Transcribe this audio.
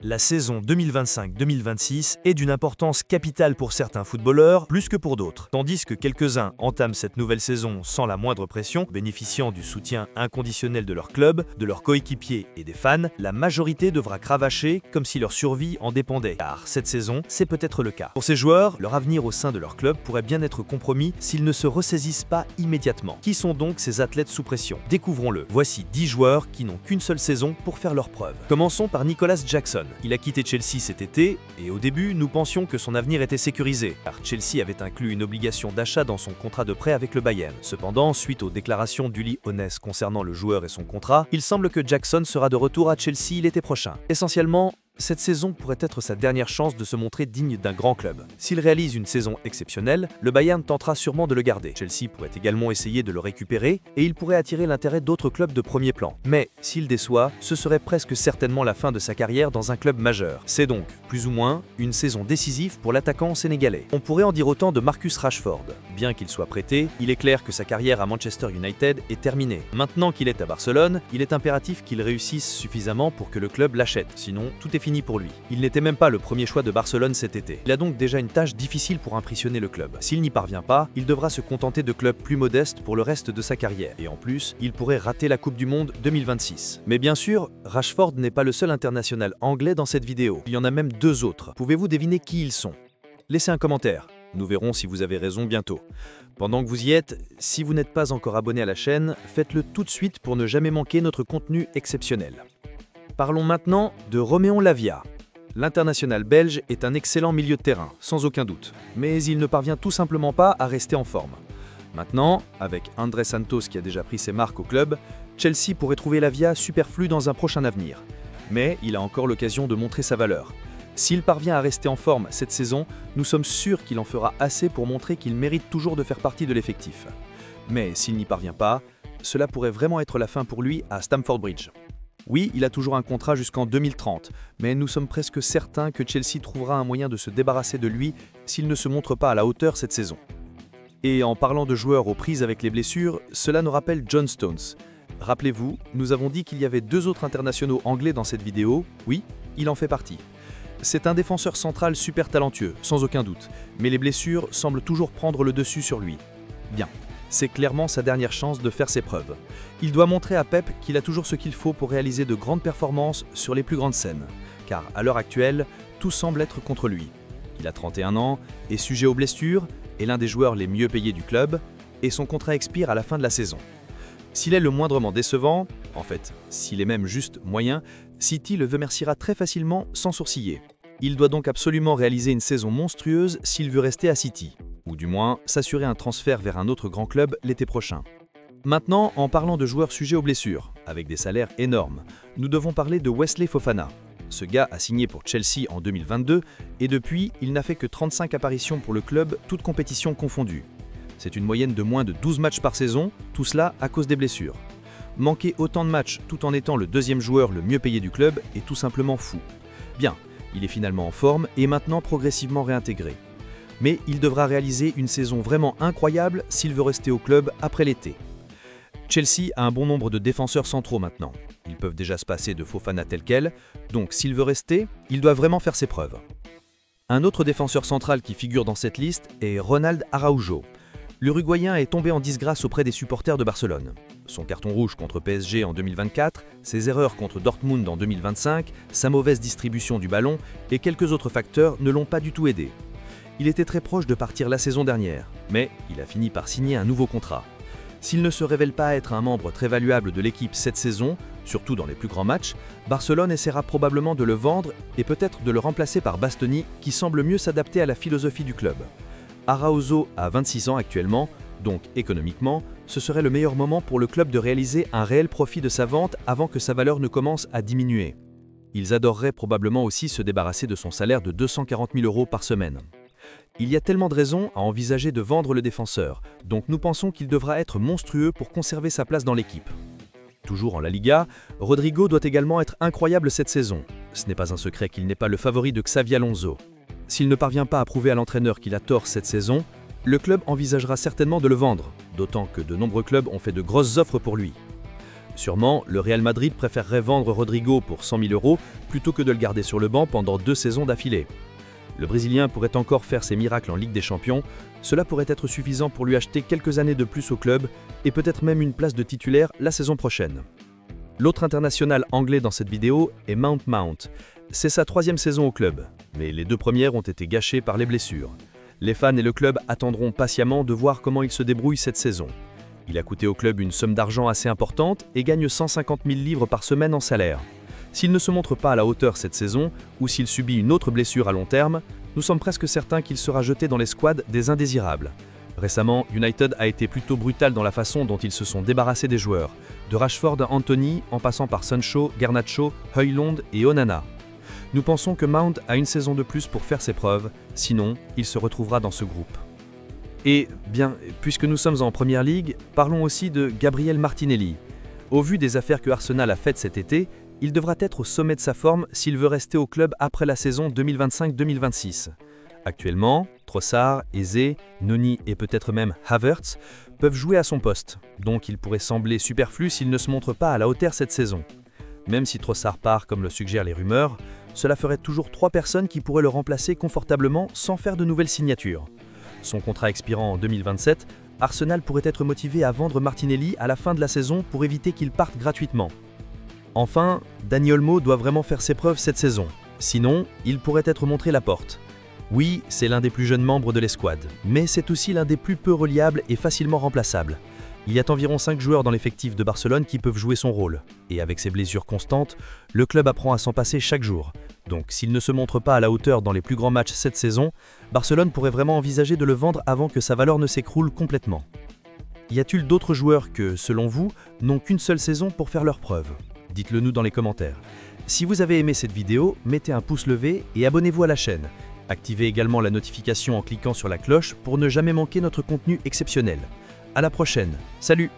La saison 2025-2026 est d'une importance capitale pour certains footballeurs, plus que pour d'autres. Tandis que quelques-uns entament cette nouvelle saison sans la moindre pression, bénéficiant du soutien inconditionnel de leur club, de leurs coéquipiers et des fans, la majorité devra cravacher comme si leur survie en dépendait. Car cette saison, c'est peut-être le cas. Pour ces joueurs, leur avenir au sein de leur club pourrait bien être compromis s'ils ne se ressaisissent pas immédiatement. Qui sont donc ces athlètes sous pression? Découvrons-le. Voici 10 joueurs qui n'ont qu'une seule saison pour faire leurs preuves. Commençons par Nicolas Jackson. Il a quitté Chelsea cet été et au début, nous pensions que son avenir était sécurisé, car Chelsea avait inclus une obligation d'achat dans son contrat de prêt avec le Bayern. Cependant, suite aux déclarations d'Uli Hoeneß concernant le joueur et son contrat, il semble que Jackson sera de retour à Chelsea l'été prochain. Essentiellement, cette saison pourrait être sa dernière chance de se montrer digne d'un grand club. S'il réalise une saison exceptionnelle, le Bayern tentera sûrement de le garder. Chelsea pourrait également essayer de le récupérer et il pourrait attirer l'intérêt d'autres clubs de premier plan. Mais s'il déçoit, ce serait presque certainement la fin de sa carrière dans un club majeur. C'est donc, plus ou moins, une saison décisive pour l'attaquant sénégalais. On pourrait en dire autant de Marcus Rashford. Bien qu'il soit prêté, il est clair que sa carrière à Manchester United est terminée. Maintenant qu'il est à Barcelone, il est impératif qu'il réussisse suffisamment pour que le club l'achète. Sinon, tout est fini pour lui. Il n'était même pas le premier choix de Barcelone cet été. Il a donc déjà une tâche difficile pour impressionner le club. S'il n'y parvient pas, il devra se contenter de clubs plus modestes pour le reste de sa carrière. Et en plus, il pourrait rater la Coupe du Monde 2026. Mais bien sûr, Rashford n'est pas le seul international anglais dans cette vidéo. Il y en a même deux autres. Pouvez-vous deviner qui ils sont? Laissez un commentaire. Nous verrons si vous avez raison bientôt. Pendant que vous y êtes, si vous n'êtes pas encore abonné à la chaîne, faites-le tout de suite pour ne jamais manquer notre contenu exceptionnel. Parlons maintenant de Roméo Lavia. L'international belge est un excellent milieu de terrain, sans aucun doute, mais il ne parvient tout simplement pas à rester en forme. Maintenant, avec André Santos qui a déjà pris ses marques au club, Chelsea pourrait trouver Lavia superflu dans un prochain avenir. Mais il a encore l'occasion de montrer sa valeur. S'il parvient à rester en forme cette saison, nous sommes sûrs qu'il en fera assez pour montrer qu'il mérite toujours de faire partie de l'effectif. Mais s'il n'y parvient pas, cela pourrait vraiment être la fin pour lui à Stamford Bridge. Oui, il a toujours un contrat jusqu'en 2030, mais nous sommes presque certains que Chelsea trouvera un moyen de se débarrasser de lui s'il ne se montre pas à la hauteur cette saison. Et en parlant de joueurs aux prises avec les blessures, cela nous rappelle John Stones. Rappelez-vous, nous avons dit qu'il y avait deux autres internationaux anglais dans cette vidéo. Oui, il en fait partie. C'est un défenseur central super talentueux, sans aucun doute, mais les blessures semblent toujours prendre le dessus sur lui. Bien. C'est clairement sa dernière chance de faire ses preuves. Il doit montrer à Pep qu'il a toujours ce qu'il faut pour réaliser de grandes performances sur les plus grandes scènes. Car à l'heure actuelle, tout semble être contre lui. Il a 31 ans, est sujet aux blessures, est l'un des joueurs les mieux payés du club, et son contrat expire à la fin de la saison. S'il est le moindrement décevant, en fait, s'il est même juste moyen, City le remerciera très facilement sans sourciller. Il doit donc absolument réaliser une saison monstrueuse s'il veut rester à City. Ou du moins s'assurer un transfert vers un autre grand club l'été prochain. Maintenant, en parlant de joueurs sujets aux blessures, avec des salaires énormes, nous devons parler de Wesley Fofana. Ce gars a signé pour Chelsea en 2022 et depuis, il n'a fait que 35 apparitions pour le club, toutes compétitions confondues. C'est une moyenne de moins de 12 matchs par saison, tout cela à cause des blessures. Manquer autant de matchs tout en étant le deuxième joueur le mieux payé du club est tout simplement fou. Bien, il est finalement en forme et maintenant progressivement réintégré. Mais il devra réaliser une saison vraiment incroyable s'il veut rester au club après l'été. Chelsea a un bon nombre de défenseurs centraux maintenant. Ils peuvent déjà se passer de Fofana tel quel, donc s'il veut rester, il doit vraiment faire ses preuves. Un autre défenseur central qui figure dans cette liste est Ronald Araujo. L'Uruguayen est tombé en disgrâce auprès des supporters de Barcelone. Son carton rouge contre PSG en 2024, ses erreurs contre Dortmund en 2025, sa mauvaise distribution du ballon et quelques autres facteurs ne l'ont pas du tout aidé. Il était très proche de partir la saison dernière, mais il a fini par signer un nouveau contrat. S'il ne se révèle pas être un membre très valuable de l'équipe cette saison, surtout dans les plus grands matchs, Barcelone essaiera probablement de le vendre et peut-être de le remplacer par Bastoni qui semble mieux s'adapter à la philosophie du club. Araujo a 26 ans actuellement, donc économiquement, ce serait le meilleur moment pour le club de réaliser un réel profit de sa vente avant que sa valeur ne commence à diminuer. Ils adoreraient probablement aussi se débarrasser de son salaire de 240 000 € par semaine. Il y a tellement de raisons à envisager de vendre le défenseur, donc nous pensons qu'il devra être monstrueux pour conserver sa place dans l'équipe. Toujours en La Liga, Rodrigo doit également être incroyable cette saison. Ce n'est pas un secret qu'il n'est pas le favori de Xabi Alonso. S'il ne parvient pas à prouver à l'entraîneur qu'il a tort cette saison, le club envisagera certainement de le vendre, d'autant que de nombreux clubs ont fait de grosses offres pour lui. Sûrement, le Real Madrid préférerait vendre Rodrigo pour 100 000 € plutôt que de le garder sur le banc pendant 2 saisons d'affilée. Le Brésilien pourrait encore faire ses miracles en Ligue des Champions, cela pourrait être suffisant pour lui acheter quelques années de plus au club et peut-être même une place de titulaire la saison prochaine. L'autre international anglais dans cette vidéo est Mount. C'est sa 3e saison au club, mais les 2 premières ont été gâchées par les blessures. Les fans et le club attendront patiemment de voir comment il se débrouille cette saison. Il a coûté au club une somme d'argent assez importante et gagne 150 000 livres par semaine en salaire. S'il ne se montre pas à la hauteur cette saison, ou s'il subit une autre blessure à long terme, nous sommes presque certains qu'il sera jeté dans les squads des indésirables. Récemment, United a été plutôt brutal dans la façon dont ils se sont débarrassés des joueurs, de Rashford à Anthony, en passant par Sancho, Garnacho, Højlund et Onana. Nous pensons que Mount a une saison de plus pour faire ses preuves, sinon il se retrouvera dans ce groupe. Et bien, puisque nous sommes en Première Ligue, parlons aussi de Gabriel Martinelli. Au vu des affaires que Arsenal a faites cet été, il devra être au sommet de sa forme s'il veut rester au club après la saison 2025-2026. Actuellement, Trossard, Eze, Noni et peut-être même Havertz peuvent jouer à son poste, donc il pourrait sembler superflu s'il ne se montre pas à la hauteur cette saison. Même si Trossard part comme le suggèrent les rumeurs, cela ferait toujours 3 personnes qui pourraient le remplacer confortablement sans faire de nouvelles signatures. Son contrat expirant en 2027, Arsenal pourrait être motivé à vendre Martinelli à la fin de la saison pour éviter qu'il parte gratuitement. Enfin, Dani Olmo doit vraiment faire ses preuves cette saison, sinon il pourrait être montré la porte. Oui, c'est l'un des plus jeunes membres de l'escouade, mais c'est aussi l'un des plus peu reliables et facilement remplaçables. Il y a environ 5 joueurs dans l'effectif de Barcelone qui peuvent jouer son rôle, et avec ses blessures constantes, le club apprend à s'en passer chaque jour. Donc s'il ne se montre pas à la hauteur dans les plus grands matchs cette saison, Barcelone pourrait vraiment envisager de le vendre avant que sa valeur ne s'écroule complètement. Y a-t-il d'autres joueurs que, selon vous, n'ont qu'une seule saison pour faire leurs preuves? Dites-le nous dans les commentaires. Si vous avez aimé cette vidéo, mettez un pouce levé et abonnez-vous à la chaîne. Activez également la notification en cliquant sur la cloche pour ne jamais manquer notre contenu exceptionnel. À la prochaine, salut!